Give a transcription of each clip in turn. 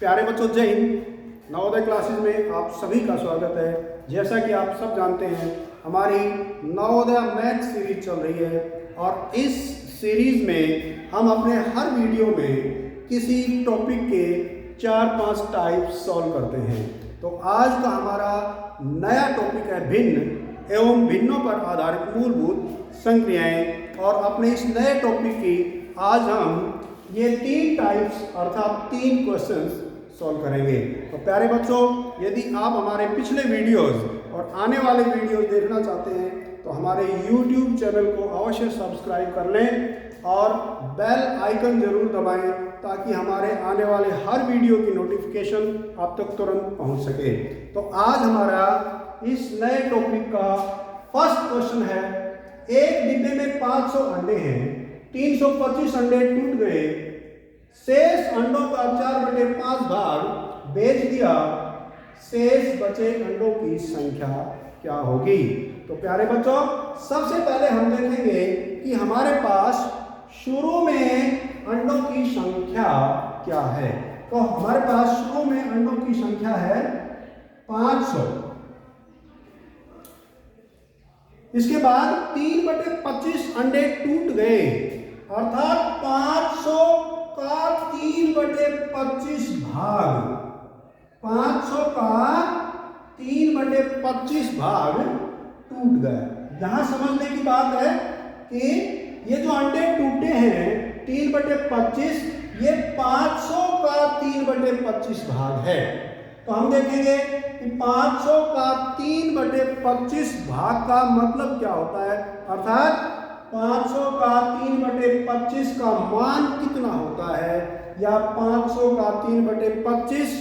प्यारे बच्चों, जय हिंद। नवोदय क्लासेस में आप सभी का स्वागत है। जैसा कि आप सब जानते हैं, हमारी नवोदय मैथ सीरीज चल रही है और इस सीरीज में हम अपने हर वीडियो में किसी टॉपिक के 4-5 टाइप सॉल्व करते हैं। तो आज का हमारा नया टॉपिक है भिन्न एवं भिन्नों पर आधारित मूलभूत संक्रियाएं। और अपने इस नए टॉपिक की आज हम ये 3 टाइप्स अर्थात 3 क्वेश्चंस सॉल्व करेंगे। तो प्यारे बच्चों, यदि आप हमारे पिछले वीडियोस और आने वाले वीडियोस देखना चाहते हैं तो हमारे YouTube चैनल को अवश्य सब्सक्राइब कर लें और बेल आइकन जरूर दबाएं ताकि हमारे आने वाले हर वीडियो की नोटिफिकेशन आप तक तुरंत पहुंच सके। तो आज हमारा इस नए टॉपिक का फर्स्ट क्वेश्चन है, एक डिब्बे में 500 अंडे हैं, 325 अंडे टूट गए, शेष अंडों का 4/5 भाग बेच दिया, शेष बचे अंडों की संख्या क्या होगी। तो प्यारे बच्चों, सबसे पहले हम देखेंगे कि हमारे पास शुरू में अंडों की संख्या क्या है। तो हमारे पास शुरू में अंडों की संख्या है 500। इसके बाद 3/25 अंडे टूट गए, अर्थात 500 का 3/25 भाग, 500 का 3/25 भाग टूट गया। यहां समझने की बात है कि ये जो अंडे टूटे हैं 3/25, ये 500 का 3/25 भाग है। तो हम देखेंगे कि 500 का 3/25 भाग का मतलब क्या होता है, अर्थात 500 का 3/25 का मान कितना होता है, या 500 का 3/25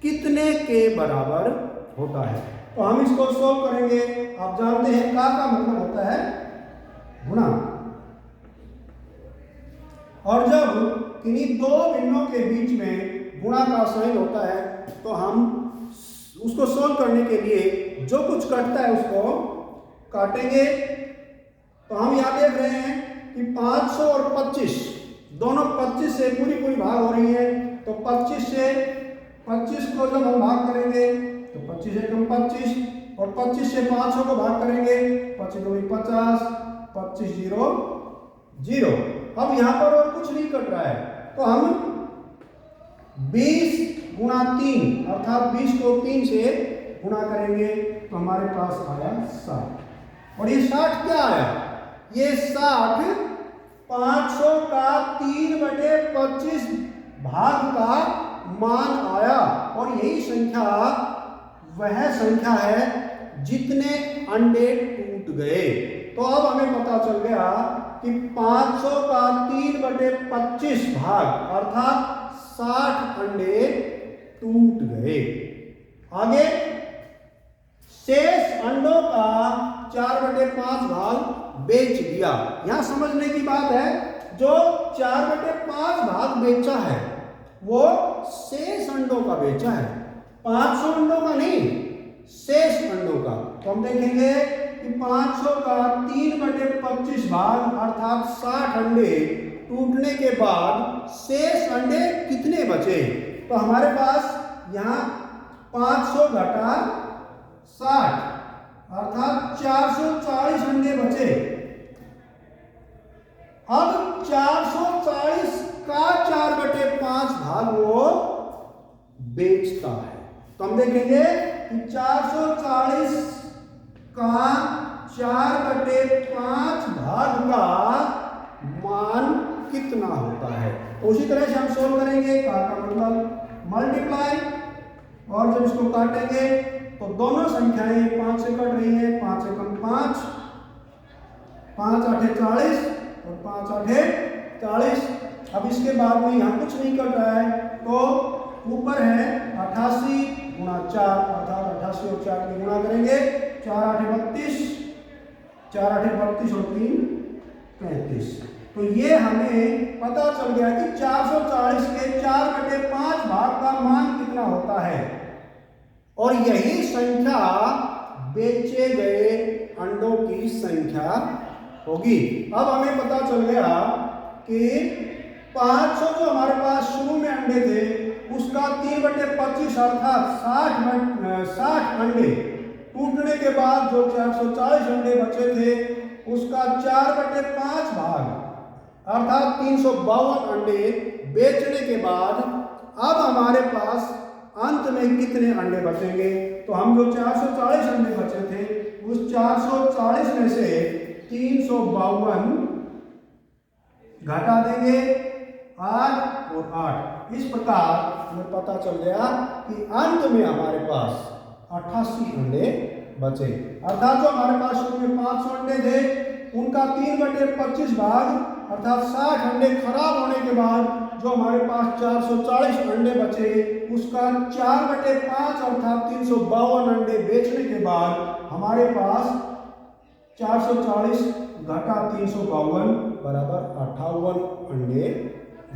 कितने के बराबर होता है। तो हम इसको सॉल्व करेंगे। आप जानते हैं का मतलब होता है गुणा, और जब किन्हीं दो भिन्नों के बीच में गुणा का साइन होता है तो हम उसको सॉल्व करने के लिए जो कुछ कटता है उसको काटेंगे। तो हम यहाँ देख रहे हैं कि 500 और 25 दोनों 25 से पूरी भाग हो रही है। तो 25 से 25 को जब हम भाग करेंगे तो 25 एकम 25, और 25 से 500 को भाग करेंगे 25 दूनी 50, 25 0 0। अब यहाँ पर और कुछ नहीं कट रहा है, तो हम 20 गुणा 3 अर्थात 20 को 3 से गुणा करेंगे तो हमारे पास आया 60। और ये 60 क्या आया, ये 60 500 का 3/25 भाग का मान आया। और यही संख्या वह संख्या है जितने अंडे टूट गए। तो अब हमें पता चल गया कि 500 का 3/25 भाग अर्थात 60 अंडे टूट गए। आगे शेष अंडों का 4/5 भाग बेच दिया। यहां समझने की बात है, जो 4/5 भाग बेचा है वो शेष अंडों का बेचा है, 500 अंडों का नहीं, शेष अंडों का। तो हम देखेंगे कि 500 का 3/25 भाग अर्थात 60 अंडे टूटने के बाद शेष अंडे कितने बचे। तो हमारे पास यहाँ 500 घटा 60 अर्थात 440 अंडे बचे। अब 440 का 4/5 भाग वो बेचता है। तो हम देखेंगे कि 440 का 4/5 भाग का मान कितना होता है। तो उसी तरह से हम सोल्व करेंगे, का मतलब मल्टीप्लाई, और जब इसको काटेंगे तो दोनों संख्याएं 5 से कट रही हैं, 5 एकम 5, 5 8 40 और 5 8 40। अब इसके बाद में यहाँ कुछ नहीं कट रहा है, तो ऊपर है 88 गुणा 4 अर्थात 88 और 4 की गुणा करेंगे, 4 8 32, 4 8 32 और 3 35। तो ये हमें पता चल गया कि 440 के 4/5 भाग का मान कितना होता है, और यही संख्या बेचे गए अंडों की संख्या होगी। अब हमें पता चल गया कि 500 जो हमारे पास शुरू में अंडे थे उसका 3 3/25 अर्थात 60 अंडे टूटने के बाद जो 440 अंडे बचे थे उसका 4/5 भाग अर्थात 352 अंडे बेचने के बाद अब हमारे पास अंत में कितने अंडे बचेंगे? तो हम जो 440 अंडे बचे थे उस 440 में से 352 घटा देंगे 8 और 8। इस प्रकार हमें पता चल गया कि अंत में हमारे पास 88 अंडे बचे। अर्थात जो हमारे पास शुरू में 500 अंडे थे उनका 3/25 भाग अर्थात 60 अंडे खराब होने के बाद जो हमारे पास 440 अंडे बचे उसका 4/5 अर्थात 352 अंडे बेचने के बाद हमारे पास 440 घटा 352 बराबर 58 अंडे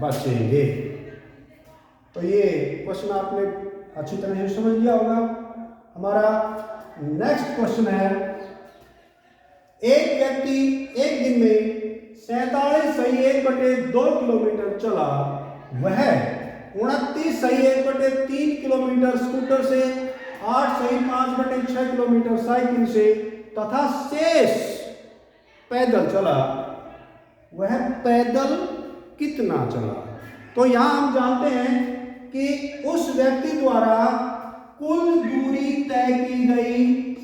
बचेंगे। तो ये क्वेश्चन आपने अच्छी तरह से समझ लिया होगा। हमारा नेक्स्ट क्वेश्चन है, एक व्यक्ति एक दिन में 47/1/2 किलोमीटर चला, वह 29/1/3 किलोमीटर स्कूटर से, 8/5/6 किलोमीटर साइकिल से तथा शेष पैदल चला। वह पैदल कितना चला? तो यहां हम जानते हैं कि उस व्यक्ति द्वारा कुल दूरी तय की गई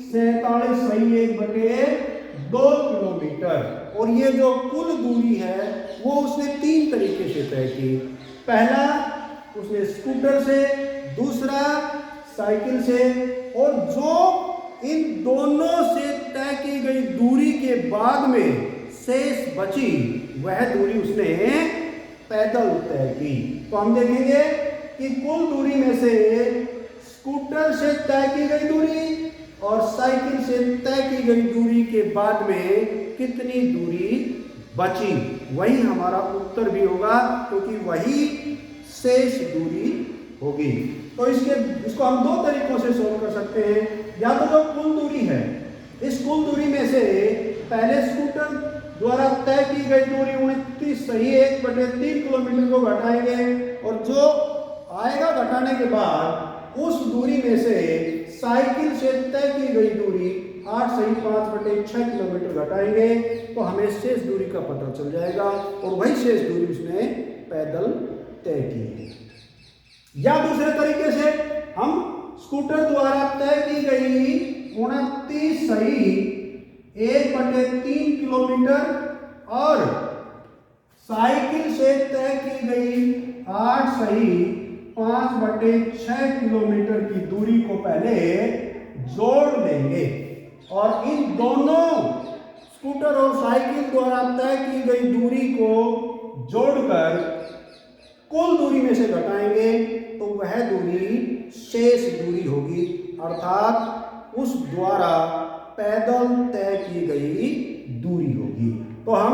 47/1/2 किलोमीटर, और ये जो कुल दूरी है वो उसने 3 तरीके से तय की। पहला उसने स्कूटर से, दूसरा साइकिल से, और जो इन दोनों से तय की गई दूरी के बाद में शेष बची वह दूरी उसने पैदल तय की। तो हम देखेंगे कि कुल दूरी में से स्कूटर से तय की गई दूरी और साइकिल से तय की गई दूरी के बाद में कितनी दूरी बची, वही हमारा उत्तर भी होगा क्योंकि वही शेष दूरी होगी। तो इसको हम 2 तरीकों से सोल्व कर सकते हैं। या तो जो कुल दूरी है, इस कुल दूरी में से पहले स्कूटर द्वारा तय की गई दूरी 29/1/3 किलोमीटर को घटाएंगे और जो आएगा घटाने के बाद उस दूरी में से साइकिल से तय की गई दूरी 8/5/6 किलोमीटर घटाएंगे तो हमें शेष दूरी का पता चल जाएगा और वही शेष दूरी उसने पैदल तय की है। या दूसरे तरीके से हम स्कूटर द्वारा तय की गई 29/1/3 किलोमीटर और साइकिल से तय की गई 8/5/6 किलोमीटर की दूरी को पहले जोड़ लेंगे और इन दोनों स्कूटर और साइकिल द्वारा तय की गई दूरी को जोड़कर कुल दूरी में से घटाएंगे तो वह दूरी शेष दूरी होगी, अर्थात उस द्वारा पैदल तय की गई दूरी होगी। तो हम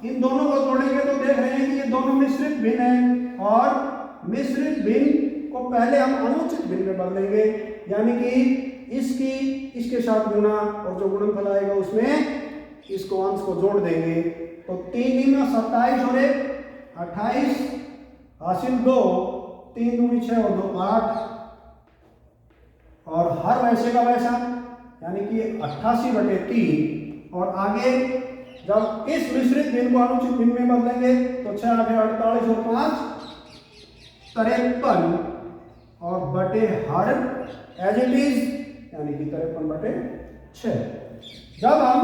इन दोनों को जोड़ेंगे तो देख रहे हैं कि ये दोनों मिश्रित भिन्न हैं और मिश्रित भिन्न को पहले हम अनुचित भिन्न में बदलेंगे, यानी कि इसके साथ गुणा और जो गुणनफल आएगा उसमें इसको अंश को जोड़ देंगे तो 3 में 27 और 28 हासिल 2, 3 दूनी 6 और 2 8 और हर वैसे का वैसा यानी कि 88/3 और आगे जब इस मिश्रित भिन्न को अनुचित भिन्न में बदलेंगे तो 6 8 48 और 5 53 और बटे हर एज इट इज यानी कि 53/6। जब हम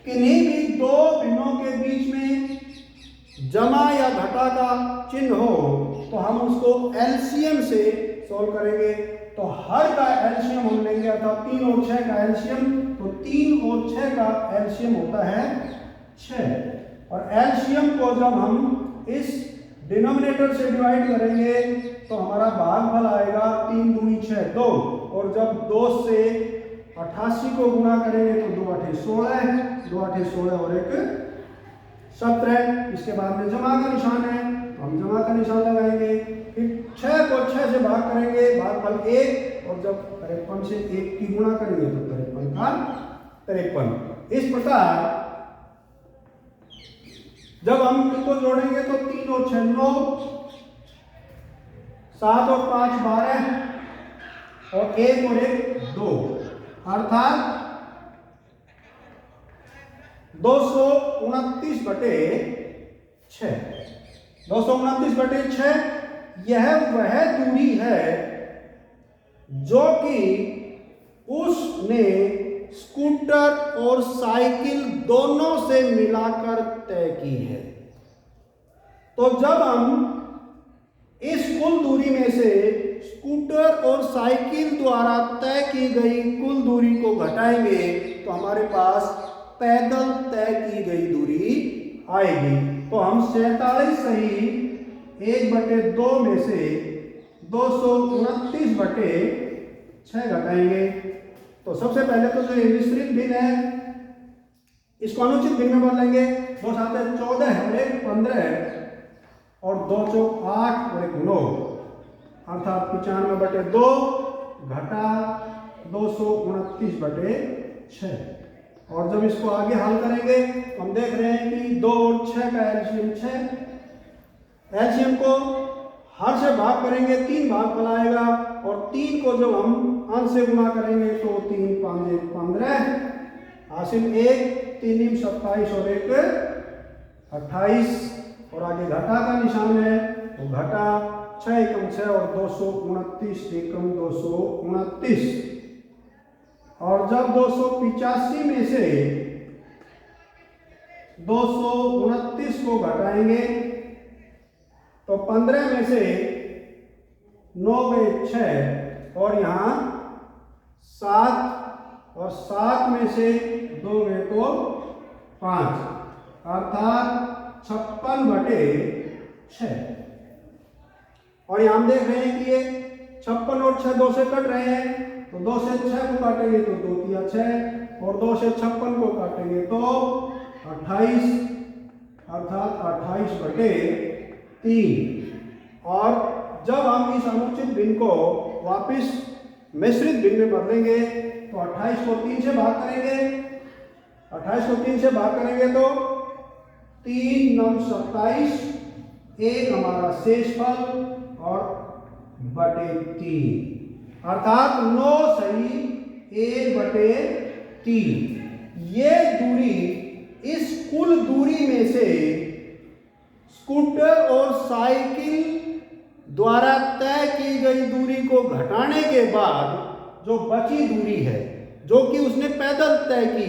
किन्हीं भी दो भिन्नों के बीच में जमा या घटा का चिन्ह हो तो हम उसको एलसीएम से सॉल्व करेंगे। तो हर का एलसीएम हम लेंगे अर्थात 3 और 6 का एलसीएम, तो 3 और 6 का एलसीएम होता है 6 और एलसीएम को जब हम इस डिनोमिनेटर से डिवाइड करेंगे तो हमारा भागफल आएगा 3 दूनी 6 2 और जब 2 से 88 को गुणा करेंगे तो 2 8 16 2 8 16 और 1 17। इसके बाद में जमा का निशान है तो हम जमा का निशान लगाएंगे, फिर 6 को 6 से भाग करेंगे भागफल 1 और जब 53 से 1 की गुणा करेंगे तो 53 का 53। इस प्रकार जब हम इनको जोड़ेंगे तो 3 और 6 9 7 और 5 12 और 1 और 1 2, अर्थात 229/6। 229/6 यह वह दूरी है जो कि उसने स्कूटर और साइकिल दोनों से मिलाकर तय की है। तो जब हम इस कुल दूरी में से स्कूटर और साइकिल द्वारा तय की गई कुल दूरी को घटाएंगे तो हमारे पास पैदल तय की गई दूरी आएगी। तो हम 47 सही 1/2 में से 229/6 घटाएंगे। तो सबसे पहले तो जो मिश्रित भिन्न है इसको अनुचित भिन्न में बदलेंगे। 2 7 14 और 1 15 और 2 चौक 8 और 1 9, अर्थात 95/2 घटा 229/6। और जब इसको आगे हल करेंगे तो हम देख रहे हैं कि 2 और 6 का एलसीएम 6। एलसीएम को हर से भाग करेंगे 3 भाग फैलाएगा और 3 को जब हम अंश से गुणा करेंगे तो 3 5 1 15 हासिल 1 3 27 और 1 28 और आगे घटा का निशान है तो घटा 6 एकम 6 और 229 एकम 229। और जब 285 में से 229 को घटाएंगे तो 15 में से 9 गए 6 और यहाँ 7 और 7 में से 2 गए तो 5, अर्थात 56/6। और यहाँ हम देख रहे हैं कि ये 56 और 6 2 से कट रहे हैं तो 2 से 6 को काटेंगे तो 2 3 6 और 2 से 56 को काटेंगे तो 28, अर्थात 28/3। और जब हम इस अनुचित भिन्न को वापस मिश्रित भिन्न में बदलेंगे तो 28 को 3 से भाग करेंगे। 28 को 3 से भाग करेंगे तो 3 9 27, 1 हमारा शेषफल और /3, अर्थात 9 सही 1/3। ये दूरी इस कुल दूरी में से स्कूटर और साइकिल द्वारा तय की गई दूरी को घटाने के बाद जो बची दूरी है जो कि उसने पैदल तय की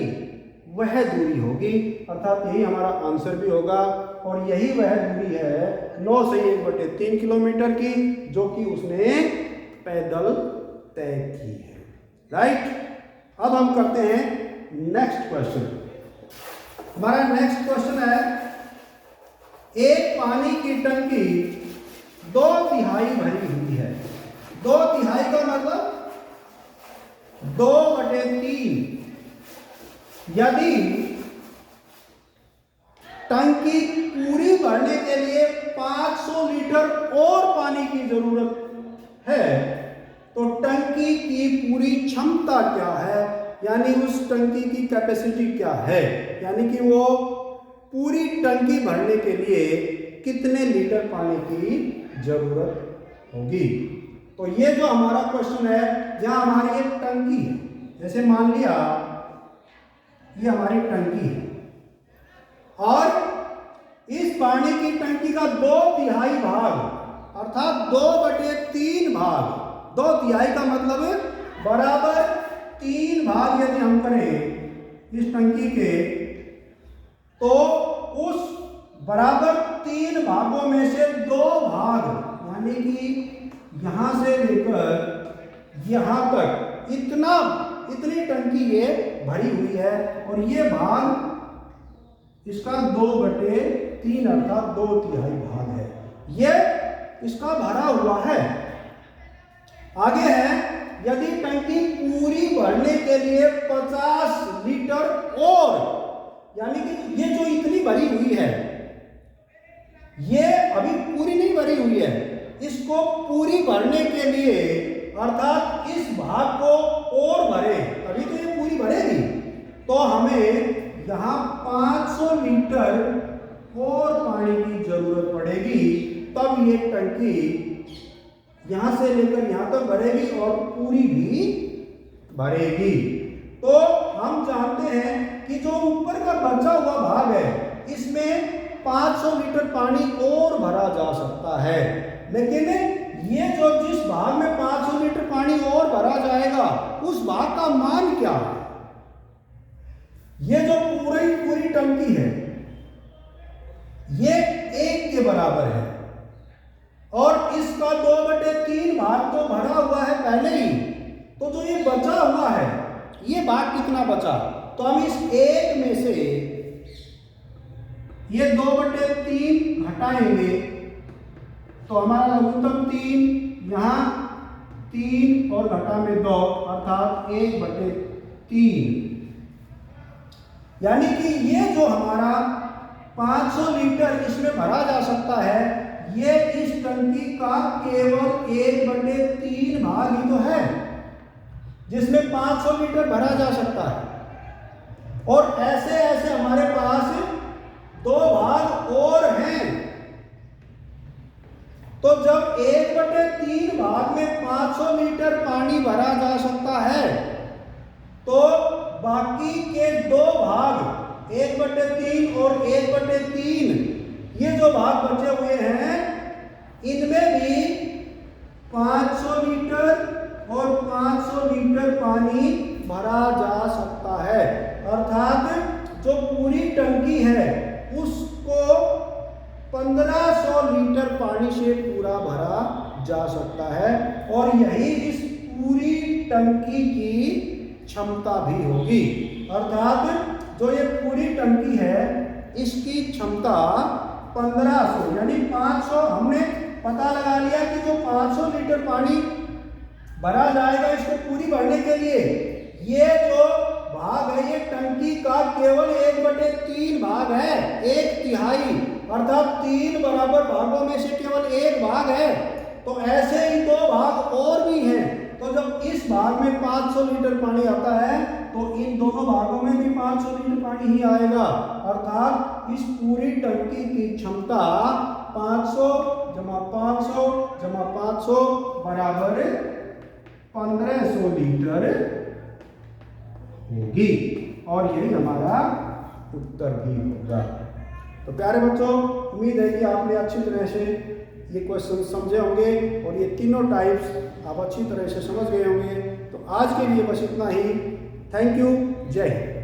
वह दूरी होगी, अर्थात यही हमारा आंसर भी होगा। और यही वह दूरी है 9 से 1/3 किलोमीटर की जो कि उसने पैदल तय की है। राइट। अब हम करते हैं नेक्स्ट क्वेश्चन। हमारा नेक्स्ट क्वेश्चन है, एक पानी की टंकी 2/3 भरी हुई है। 2/3 का मतलब 2/3। यदि टंकी पूरी भरने के लिए 500 लीटर और पानी की जरूरत है तो टंकी की पूरी क्षमता क्या है, यानी उस टंकी की कैपेसिटी क्या है, यानी कि वो पूरी टंकी भरने के लिए कितने लीटर पानी की जरूरत होगी। तो ये जो हमारा क्वेश्चन है, जहां हमारी एक टंकी है, जैसे मान लिया ये हमारी टंकी है और इस पानी की टंकी का 2/3 भाग अर्थात 2/3 भाग, 2/3 का मतलब बराबर 3 भाग यदि हम करें इस टंकी के तो उस बराबर 3 भागों में से 2 भाग यानी कि यहां से लेकर यहां तक इतनी टंकी ये भरी हुई है और ये भाग इसका 2/3 अर्थात 2/3 भाग है, ये इसका भरा हुआ है। आगे है, यदि टंकी पूरी भरने के लिए 50 लीटर और, यानी कि ये जो इतनी भरी हुई है ये अभी पूरी नहीं भरी हुई है, इसको पूरी भरने के लिए अर्थात इस भाग को और भरे तभी तो ये पूरी भरेगी, तो हमें यहाँ 500 लीटर और पानी की जरूरत पड़ेगी, तब ये टंकी यहां से लेकर यहां तक भरेगी और पूरी भी भरेगी। तो हम जानते हैं कि जो ऊपर का बचा हुआ भाग है इसमें 500 लीटर पानी और भरा जा सकता है, लेकिन ये जो जिस भाग में 500 लीटर पानी और भरा जाएगा उस भाग का मान क्या है? ये जो पूरी टंकी है ये 1 के बराबर है और इसका 2/3 भाग तो भरा हुआ है पहले ही। तो जो ये बचा हुआ है ये भाग कितना बचा? तो हम इस 1 में से ये 2/3 घटाएंगे तो हमारा लघुत्तम 3, यहां 3 और घटा में 2 अर्थात 1/3। यानी कि ये जो हमारा 500 लीटर इसमें भरा जा सकता है ये इस टंकी का केवल 1/3 भाग ही तो है जिसमें 500 लीटर भरा जा सकता है। और ऐसे ऐसे हमारे पास 2 भाग और हैं। तो जब 1/3 भाग में 500 लीटर पानी भरा जा सकता है तो बाकी के 2 भाग 1/3 और 1/3 ये जो भाग बचे हुए हैं इनमें भी 500 लीटर और 500 लीटर पानी भरा जा सकता है। अर्थात जो पूरी टंकी है उसको 1500 लीटर पानी से पूरा भरा जा सकता है और यही इस पूरी टंकी की क्षमता भी होगी। अर्थात जो ये पूरी टंकी है इसकी क्षमता 1500 यानी 500 हमने पता लगा लिया कि जो 500 लीटर पानी भरा जाएगा इसको पूरी भरने के लिए ये जो भाग है ये टंकी का केवल 1/3 भाग है, 1/3 अर्थात 3 बराबर भागों में से केवल 1 भाग है। तो ऐसे ही 2 भाग और भी हैं। तो जब इस भाग में 500 लीटर पानी आता है तो इन दोनों भागों में भी 500 लीटर पानी ही आएगा। अर्थात इस पूरी टंकी की क्षमता 500 जमा 500 जमा 500 बराबर 1500 लीटर होगी और यही हमारा उत्तर भी होगा। तो प्यारे बच्चों, उम्मीद है कि आपने अच्छी तरह से ये क्वेश्चन समझे होंगे और ये तीनों टाइप्स आप अच्छी तरह से समझ गए होंगे। तो आज के लिए बस इतना ही। Thank you. जय हिंद।